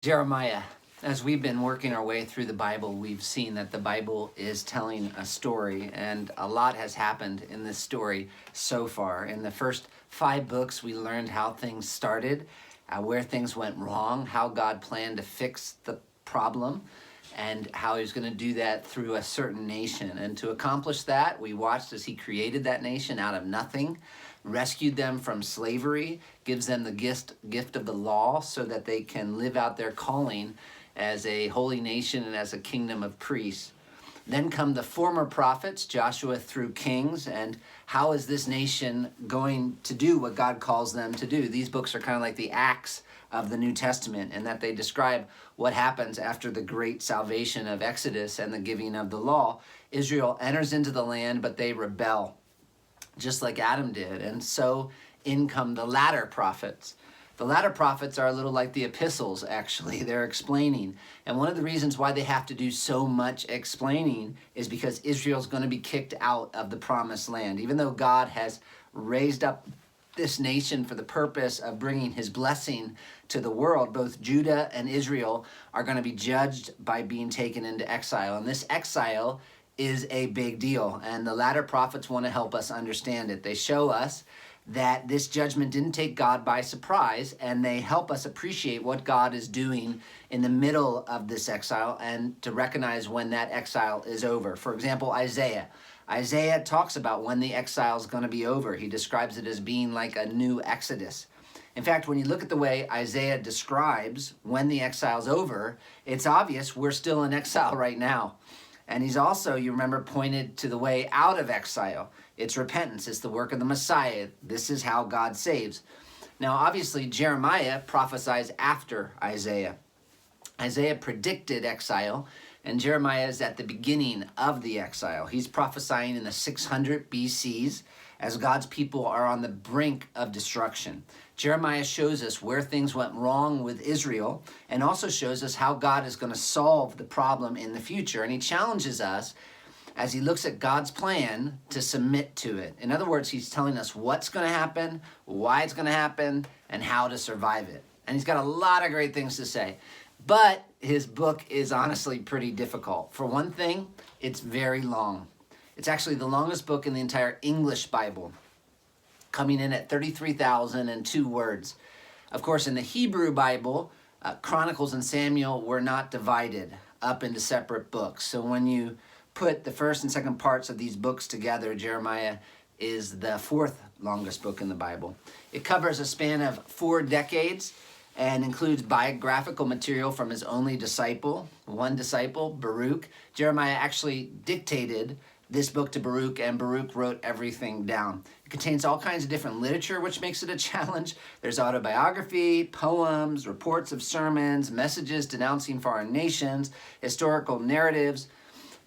Jeremiah. As we've been working our way through the Bible, we've seen that the Bible is telling a story, and a lot has happened in this story so far. In the first 5 books, we learned how things started, where things went wrong, how God planned to fix the problem, and how he was going to do that through a certain nation. And to accomplish that, we watched as he created that nation out of nothing, rescued them from slavery, gives them the gift of the law so that they can live out their calling as a holy nation and as a kingdom of priests. Then come the former prophets, Joshua through Kings, and how is this nation going to do what God calls them to do? These books are kind of like the Acts of the New Testament, in that they describe what happens after the great salvation of Exodus and the giving of the law. Israel enters into the land, but they rebel, just like Adam did. And so in come the latter prophets. The latter prophets are a little like the epistles, actually. They're explaining. And one of the reasons why they have to do so much explaining is because Israel's going to be kicked out of the promised land. Even though God has raised up this nation for the purpose of bringing his blessing to the world, both Judah and Israel are going to be judged by being taken into exile. And this exile is a big deal. And the latter prophets want to help us understand it. They show us that this judgment didn't take God by surprise, and they help us appreciate what God is doing in the middle of this exile and to recognize when that exile is over. For example, Isaiah. Isaiah talks about when the exile is going to be over. He describes it as being like a new exodus. In fact, when you look at the way Isaiah describes when the exile is over, it's obvious we're still in exile right now. And he's also, you remember, pointed to the way out of exile. It's repentance. It's the work of the Messiah. This is how God saves. Now, obviously, Jeremiah prophesies after Isaiah. Isaiah predicted exile, and Jeremiah is at the beginning of the exile. He's prophesying in the 600 BCs as God's people are on the brink of destruction. Jeremiah shows us where things went wrong with Israel and also shows us how God is going to solve the problem in the future. And he challenges us as he looks at God's plan to submit to it. In other words, he's telling us what's going to happen, why it's going to happen, and how to survive it. And he's got a lot of great things to say. But his book is honestly pretty difficult. For one thing, it's very long. It's actually the longest book in the entire English Bible, coming in at 33,002 words. Of course, in the Hebrew Bible, Chronicles and Samuel were not divided up into separate books. So when you put the first and second parts of these books together, Jeremiah is the fourth longest book in the Bible. It covers a span of 4 decades and includes biographical material from his only disciple, one disciple, Baruch. Jeremiah actually dictated this book to Baruch, and Baruch wrote everything down. It contains all kinds of different literature, which makes it a challenge. There's autobiography, poems, reports of sermons, messages denouncing foreign nations, historical narratives,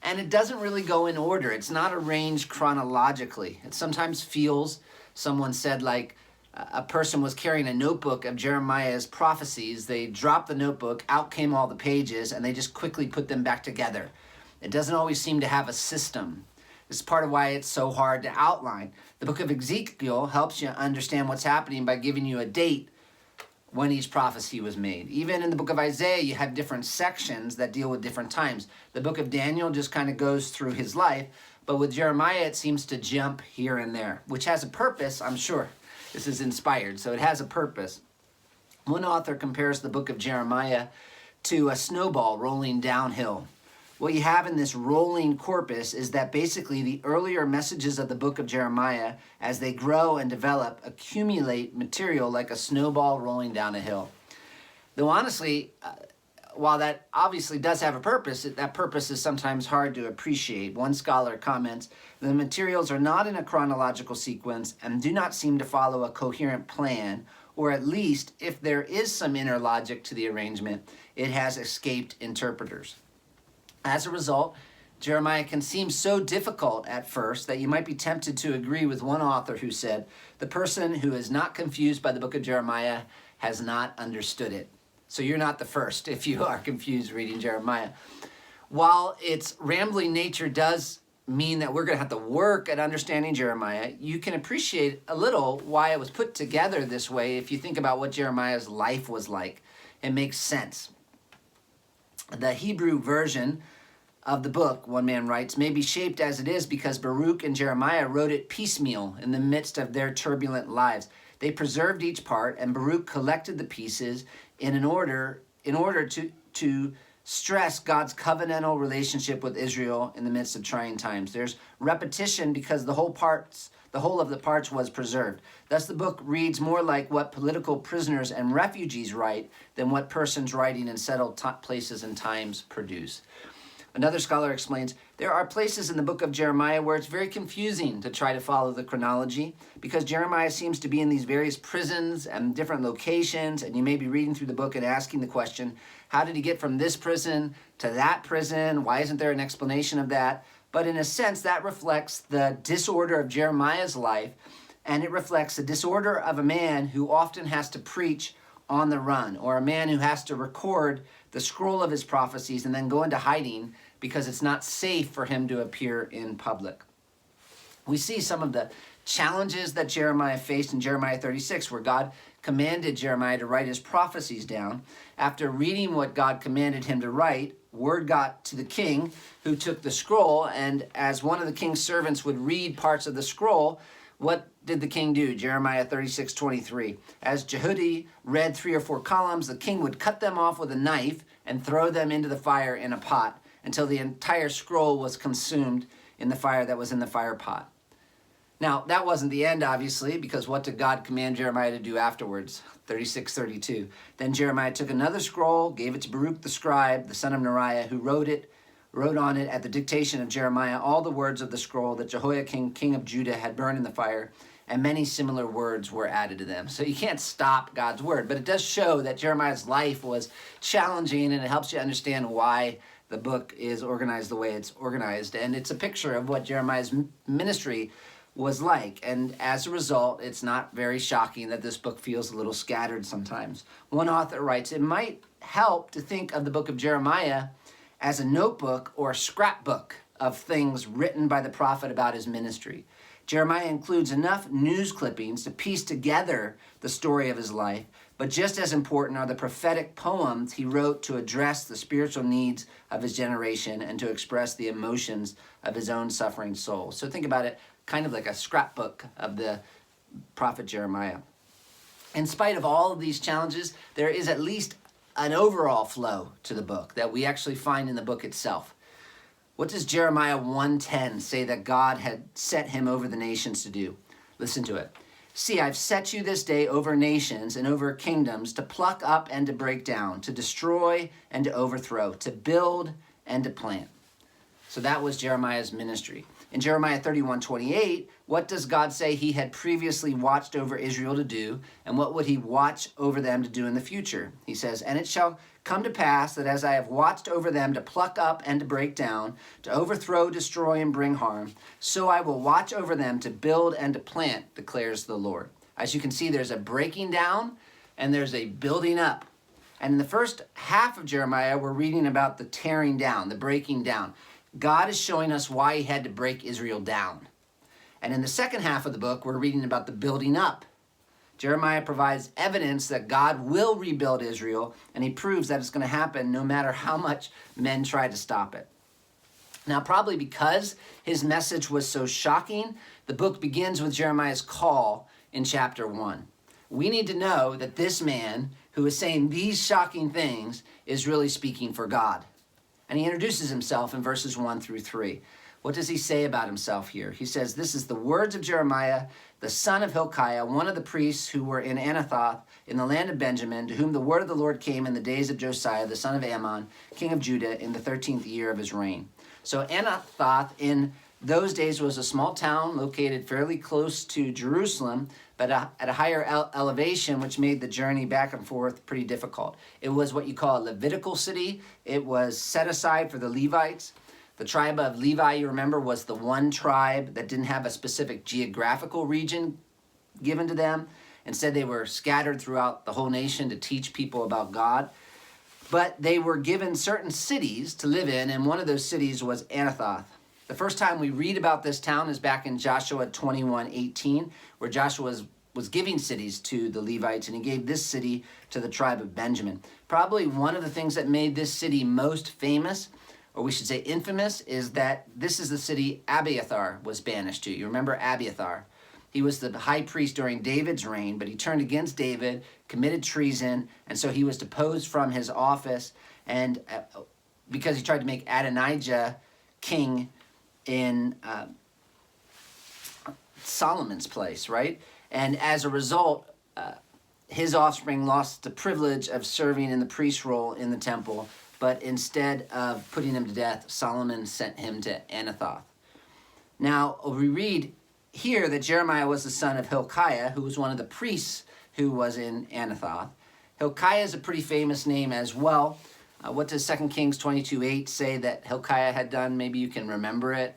and it doesn't really go in order. It's not arranged chronologically. It sometimes feels, someone said, like a person was carrying a notebook of Jeremiah's prophecies. They dropped the notebook, out came all the pages, and they just quickly put them back together. It doesn't always seem to have a system. This is part of why it's so hard to outline. The book of Ezekiel helps you understand what's happening by giving you a date when each prophecy was made. Even in the book of Isaiah, you have different sections that deal with different times. The book of Daniel just kind of goes through his life, but with Jeremiah, it seems to jump here and there, which has a purpose, I'm sure. This is inspired, so it has a purpose. One author compares the book of Jeremiah to a snowball rolling downhill. What you have in this rolling corpus is that basically the earlier messages of the book of Jeremiah, as they grow and develop, accumulate material like a snowball rolling down a hill. Though honestly, while that obviously does have a purpose, that purpose is sometimes hard to appreciate. One scholar comments, the materials are not in a chronological sequence and do not seem to follow a coherent plan, or at least if there is some inner logic to the arrangement, it has escaped interpreters. As a result, Jeremiah can seem so difficult at first that you might be tempted to agree with one author who said, the person who is not confused by the book of Jeremiah has not understood it. So you're not the first if you are confused reading Jeremiah. While its rambling nature does mean that we're going to have to work at understanding Jeremiah, you can appreciate a little why it was put together this way if you think about what Jeremiah's life was like. It makes sense. The Hebrew version of the book, one man writes, may be shaped as it is because Baruch and Jeremiah wrote it piecemeal in the midst of their turbulent lives. They preserved each part, and Baruch collected the pieces in order to stress God's covenantal relationship with Israel in the midst of trying times. There's repetition because the whole of the parts was preserved. Thus the book reads more like what political prisoners and refugees write than what persons writing in settled places and times produce. Another scholar explains, there are places in the book of Jeremiah where it's very confusing to try to follow the chronology because Jeremiah seems to be in these various prisons and different locations, and you may be reading through the book and asking the question, how did he get from this prison to that prison? Why isn't there an explanation of that? But in a sense, that reflects the disorder of Jeremiah's life, and it reflects the disorder of a man who often has to preach on the run, or a man who has to record the scroll of his prophecies and then go into hiding because it's not safe for him to appear in public. We see some of the challenges that Jeremiah faced in Jeremiah 36, where God commanded Jeremiah to write his prophecies down. After reading what God commanded him to write, word got to the king, who took the scroll, and as one of the king's servants would read parts of the scroll, what did the king do? Jeremiah 36:23. As Jehudi read 3 or 4 columns, the king would cut them off with a knife and throw them into the fire in a pot until the entire scroll was consumed in the fire that was in the fire pot. Now, that wasn't the end, obviously, because what did God command Jeremiah to do afterwards? 36:32. Then Jeremiah took another scroll, gave it to Baruch the scribe, the son of Neriah, who wrote on it at the dictation of Jeremiah all the words of the scroll that Jehoiakim, king of Judah, had burned in the fire, and many similar words were added to them. So you can't stop God's word, but it does show that Jeremiah's life was challenging, and it helps you understand why the book is organized the way it's organized. And it's a picture of what Jeremiah's ministry was like. And as a result, it's not very shocking that this book feels a little scattered sometimes. One author writes, it might help to think of the book of Jeremiah as a notebook or scrapbook of things written by the prophet about his ministry. Jeremiah includes enough news clippings to piece together the story of his life, but just as important are the prophetic poems he wrote to address the spiritual needs of his generation and to express the emotions of his own suffering soul. So think about it kind of like a scrapbook of the prophet Jeremiah. In spite of all of these challenges, there is at least an overall flow to the book that we actually find in the book itself. What does Jeremiah 1:10 say that God had set him over the nations to do? Listen to it. See, I've set you this day over nations and over kingdoms to pluck up and to break down, to destroy and to overthrow, to build and to plant. So that was Jeremiah's ministry. In Jeremiah 31:28, what does God say he had previously watched over Israel to do, and what would he watch over them to do in the future? He says, and it shall come to pass that as I have watched over them to pluck up and to break down, to overthrow, destroy, and bring harm, so I will watch over them to build and to plant, declares the Lord. As you can see, there's a breaking down and there's a building up. And in the first half of Jeremiah, we're reading about the tearing down, the breaking down. God is showing us why he had to break Israel down. And in the second half of the book, we're reading about the building up. Jeremiah provides evidence that God will rebuild Israel, and he proves that it's going to happen no matter how much men try to stop it. Now, probably because his message was so shocking, the book begins with Jeremiah's call in chapter 1. We need to know that this man who is saying these shocking things is really speaking for God. And he introduces himself in verses 1-3. What does he say about himself here? He says, this is the words of Jeremiah, the son of Hilkiah, one of the priests who were in Anathoth in the land of Benjamin, to whom the word of the Lord came in the days of Josiah, the son of Ammon, king of Judah, in the 13th year of his reign. So Anathoth in those days was a small town located fairly close to Jerusalem, but at a higher elevation, which made the journey back and forth pretty difficult. It was what you call a Levitical city. It was set aside for the Levites. The tribe of Levi, you remember, was the one tribe that didn't have a specific geographical region given to them. Instead, they were scattered throughout the whole nation to teach people about God. But they were given certain cities to live in, and one of those cities was Anathoth. The first time we read about this town is back in Joshua 21:18, where Joshua is was giving cities to the Levites, and he gave this city to the tribe of Benjamin. Probably one of the things that made this city most famous, or we should say infamous, is that this is the city Abiathar was banished to. You remember Abiathar? He was the high priest during David's reign, but he turned against David, committed treason, and so he was deposed from his office, and because he tried to make Adonijah king in Solomon's place, right? And as a result, his offspring lost the privilege of serving in the priest role in the temple, but instead of putting him to death, Solomon sent him to Anathoth. Now, we read here that Jeremiah was the son of Hilkiah, who was one of the priests who was in Anathoth. Hilkiah is a pretty famous name as well. What does 2 Kings 22:8 say that Hilkiah had done? Maybe you can remember it.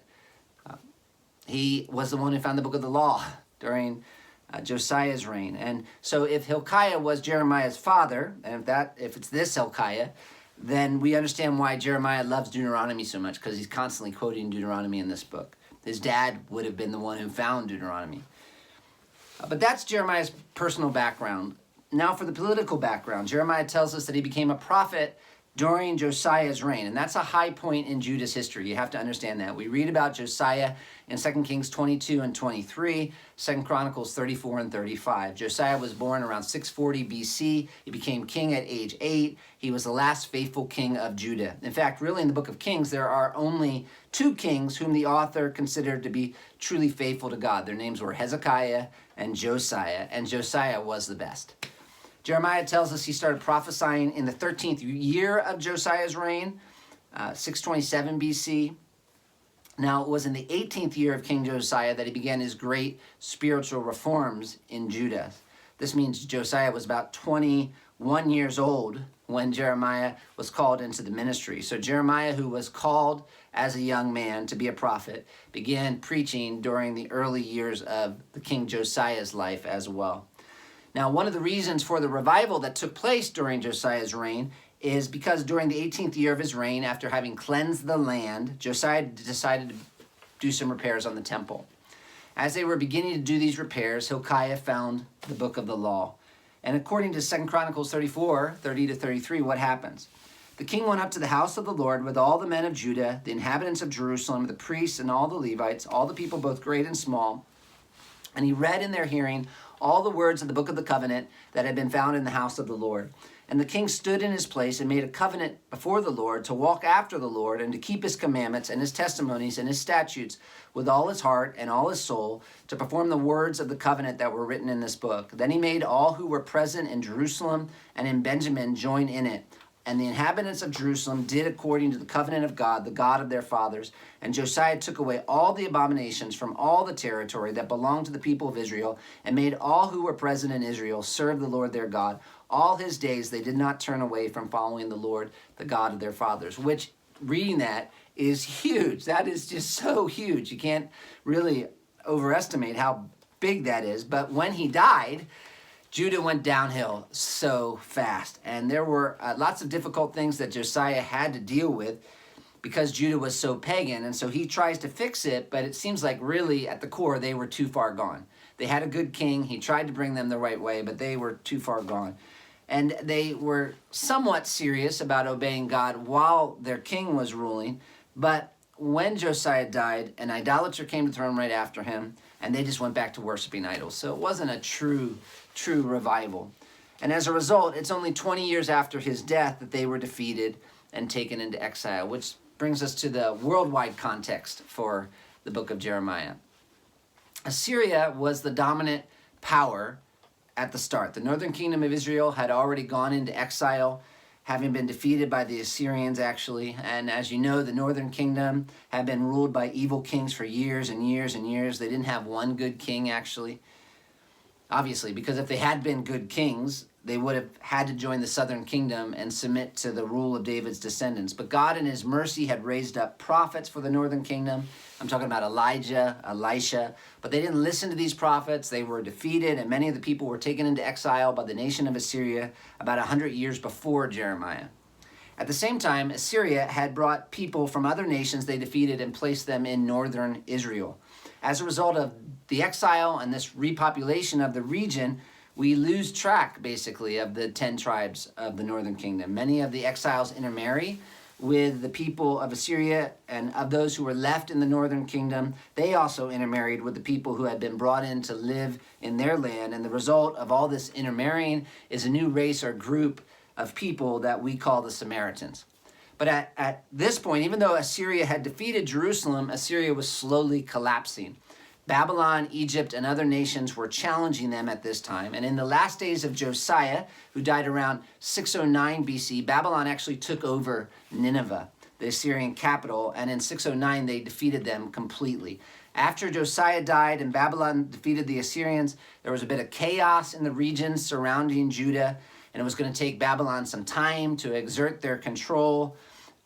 He was the one who found the book of the law during Josiah's reign. And so if Hilkiah was Jeremiah's father, and if it's this Hilkiah, then we understand why Jeremiah loves Deuteronomy so much, because he's constantly quoting Deuteronomy in this book. His dad would have been the one who found Deuteronomy. But that's Jeremiah's personal background. Now for the political background, Jeremiah tells us that he became a prophet during Josiah's reign, and that's a high point in Judah's history. You have to understand that. We read about Josiah in 2 Kings 22 and 23, 2 Chronicles 34 and 35. Josiah was born around 640 BC. He became king at age 8. He was the last faithful king of Judah. In fact, really in the book of Kings, there are only 2 kings whom the author considered to be truly faithful to God. Their names were Hezekiah and Josiah was the best. Jeremiah tells us he started prophesying in the 13th year of Josiah's reign, 627 BC. Now, it was in the 18th year of King Josiah that he began his great spiritual reforms in Judah. This means Josiah was about 21 years old when Jeremiah was called into the ministry. So Jeremiah, who was called as a young man to be a prophet, began preaching during the early years of the King Josiah's life as well. Now, one of the reasons for the revival that took place during Josiah's reign is because during the 18th year of his reign, after having cleansed the land, Josiah decided to do some repairs on the temple. As they were beginning to do these repairs, Hilkiah found the book of the law. And according to 2 Chronicles 34, 30 to 33, what happens? The king went up to the house of the Lord with all the men of Judah, the inhabitants of Jerusalem, the priests and all the Levites, all the people both great and small, and he read in their hearing all the words of the book of the covenant that had been found in the house of the Lord. And the king stood in his place and made a covenant before the Lord to walk after the Lord and to keep his commandments and his testimonies and his statutes with all his heart and all his soul, to perform the words of the covenant that were written in this book. Then he made all who were present in Jerusalem and in Benjamin join in it. And the inhabitants of Jerusalem did according to the covenant of God, the God of their fathers. And Josiah took away all the abominations from all the territory that belonged to the people of Israel, and made all who were present in Israel serve the Lord their God. All his days they did not turn away from following the Lord, the God of their fathers. Which, reading that, is huge. That is just so huge. You can't really overestimate how big that is. But when he died, Judah went downhill so fast, and there were lots of difficult things that Josiah had to deal with because Judah was so pagan, and so he tries to fix it, but it seems like really at the core they were too far gone. They had a good king, he tried to bring them the right way, but they were too far gone. And they were somewhat serious about obeying God while their king was ruling, but when Josiah died, an idolater came to the throne right after him, and they just went back to worshiping idols. So it wasn't a true revival. And as a result, it's only 20 years after his death that they were defeated and taken into exile, which brings us to the worldwide context for the book of Jeremiah. Assyria was the dominant power at the start. The northern kingdom of Israel had already gone into exile, having been defeated by the Assyrians, actually. And as you know, the northern kingdom had been ruled by evil kings for years and years and years. They didn't have one good king, actually. Obviously, because if they had been good kings, they would have had to join the southern kingdom and submit to the rule of David's descendants. But God in his mercy had raised up prophets for the northern kingdom. I'm talking about Elijah, Elisha. But they didn't listen to these prophets. They were defeated, and many of the people were taken into exile by the nation of Assyria about 100 years before Jeremiah. At the same time, Assyria had brought people from other nations they defeated and placed them in northern Israel. As a result of the exile and this repopulation of the region, we lose track, basically, of the 10 tribes of the northern kingdom. Many of the exiles intermarry with the people of Assyria, and of those who were left in the northern kingdom, they also intermarried with the people who had been brought in to live in their land. And the result of all this intermarrying is a new race or group of people that we call the Samaritans. But at this point, even though Assyria had defeated Jerusalem, Assyria was slowly collapsing. Babylon, Egypt, and other nations were challenging them at this time. And in the last days of Josiah, who died around 609 BC, Babylon actually took over Nineveh, the Assyrian capital, and in 609 they defeated them completely. After Josiah died and Babylon defeated the Assyrians, there was a bit of chaos in the regions surrounding Judah, and it was going to take Babylon some time to exert their control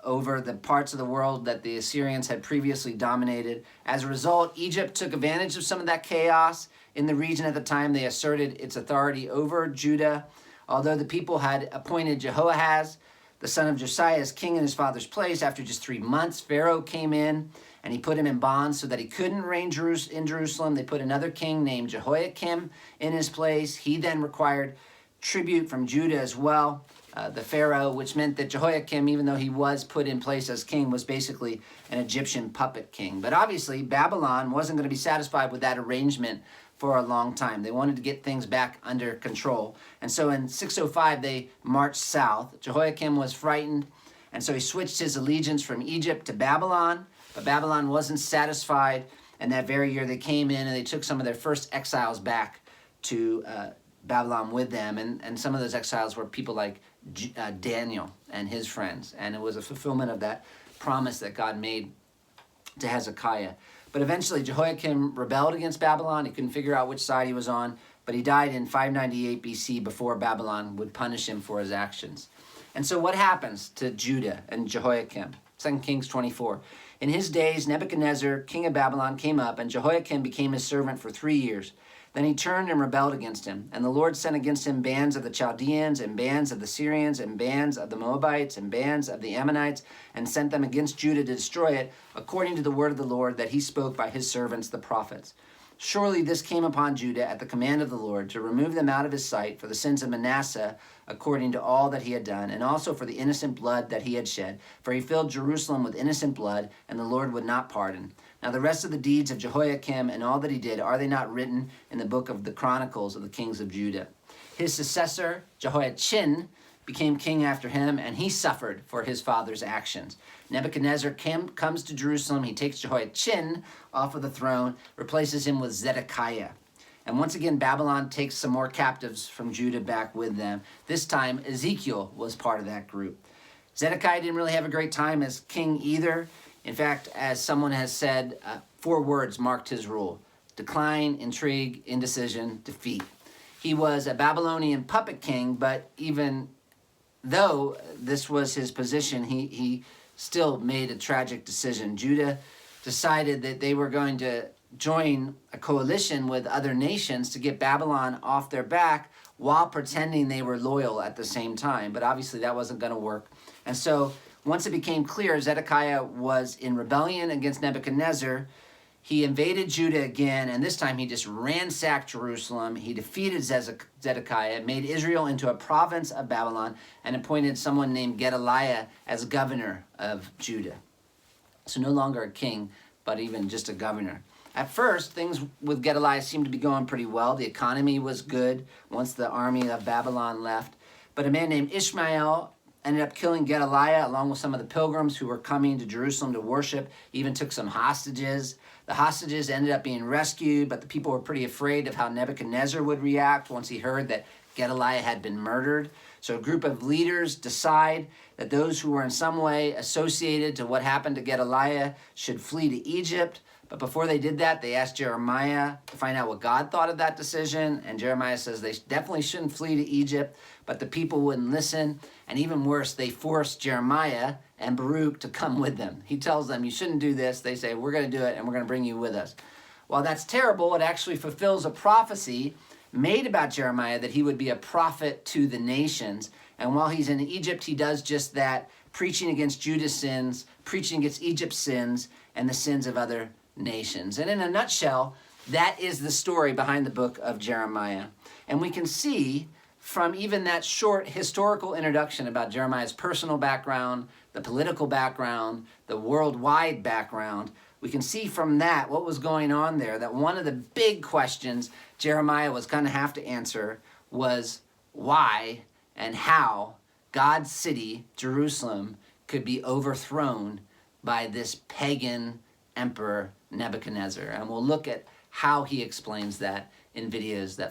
over the parts of the world that the Assyrians had previously dominated. As a result, Egypt took advantage of some of that chaos in the region at the time. They asserted its authority over Judah. Although the people had appointed Jehoahaz, the son of Josiah, as king in his father's place, after just 3 months, Pharaoh came in and he put him in bonds so that he couldn't reign in Jerusalem. They put another king named Jehoiakim in his place. He then required tribute from Judah as well. The Pharaoh, which meant that Jehoiakim, even though he was put in place as king, was basically an Egyptian puppet king. But obviously, Babylon wasn't going to be satisfied with that arrangement for a long time. They wanted to get things back under control. And so in 605, they marched south. Jehoiakim was frightened, and so he switched his allegiance from Egypt to Babylon. But Babylon wasn't satisfied, and that very year they came in and they took some of their first exiles back to Babylon with them. And some of those exiles were people like Daniel and his friends, and it was a fulfillment of that promise that God made to Hezekiah. But eventually Jehoiakim rebelled against Babylon. He couldn't figure out which side he was on, but he died in 598 BC before Babylon would punish him for his actions. And so what happens to Judah and Jehoiakim? 2 Kings 24. In his days, Nebuchadnezzar, king of Babylon, came up, and Jehoiakim became his servant for 3 years. Then he turned and rebelled against him. And the Lord sent against him bands of the Chaldeans, and bands of the Syrians, and bands of the Moabites, and bands of the Ammonites, and sent them against Judah to destroy it, according to the word of the Lord that he spoke by his servants the prophets. Surely this came upon Judah at the command of the Lord, to remove them out of his sight for the sins of Manasseh, according to all that he had done, and also for the innocent blood that he had shed. For he filled Jerusalem with innocent blood, and the Lord would not pardon. Now the rest of the deeds of Jehoiakim and all that he did, are they not written in the book of the Chronicles of the kings of Judah? His successor, Jehoiachin, became king after him, and he suffered for his father's actions. Nebuchadnezzar comes to Jerusalem. He takes Jehoiachin off of the throne, replaces him with Zedekiah. And once again, Babylon takes some more captives from Judah back with them. This time, Ezekiel was part of that group. Zedekiah didn't really have a great time as king either. In fact, as someone has said, 4 words marked his rule: decline, intrigue, indecision, defeat. He was a Babylonian puppet king, but even though this was his position, he still made a tragic decision. Judah decided that they were going to join a coalition with other nations to get Babylon off their back while pretending they were loyal at the same time. But obviously that wasn't going to work. And so once it became clear Zedekiah was in rebellion against Nebuchadnezzar, he invaded Judah again, and this time he just ransacked Jerusalem. He defeated Zedekiah, made Israel into a province of Babylon, and appointed someone named Gedaliah as governor of Judah. So no longer a king, but even just a governor. At first, things with Gedaliah seemed to be going pretty well. The economy was good once the army of Babylon left. But a man named Ishmael ended up killing Gedaliah along with some of the pilgrims who were coming to Jerusalem to worship. He even took some hostages. The hostages ended up being rescued, but the people were pretty afraid of how Nebuchadnezzar would react once he heard that Gedaliah had been murdered. So a group of leaders decide that those who were in some way associated to what happened to Gedaliah should flee to Egypt. But before they did that, they asked Jeremiah to find out what God thought of that decision. And Jeremiah says they definitely shouldn't flee to Egypt, but the people wouldn't listen. And even worse, they forced Jeremiah and Baruch to come with them. He tells them, you shouldn't do this. They say, we're going to do it, and we're going to bring you with us. While that's terrible, it actually fulfills a prophecy made about Jeremiah that he would be a prophet to the nations. And while he's in Egypt, he does just that, preaching against Judah's sins, preaching against Egypt's sins, and the sins of other nations. And in a nutshell, That is the story behind the book of Jeremiah. And we can see from even that short historical introduction about Jeremiah's personal background, the political background, the worldwide background, we can see from that what was going on there, that one of the big questions Jeremiah was going to have to answer was why and how God's city, Jerusalem, could be overthrown by this pagan emperor Nebuchadnezzar. And we'll look at how he explains that in videos that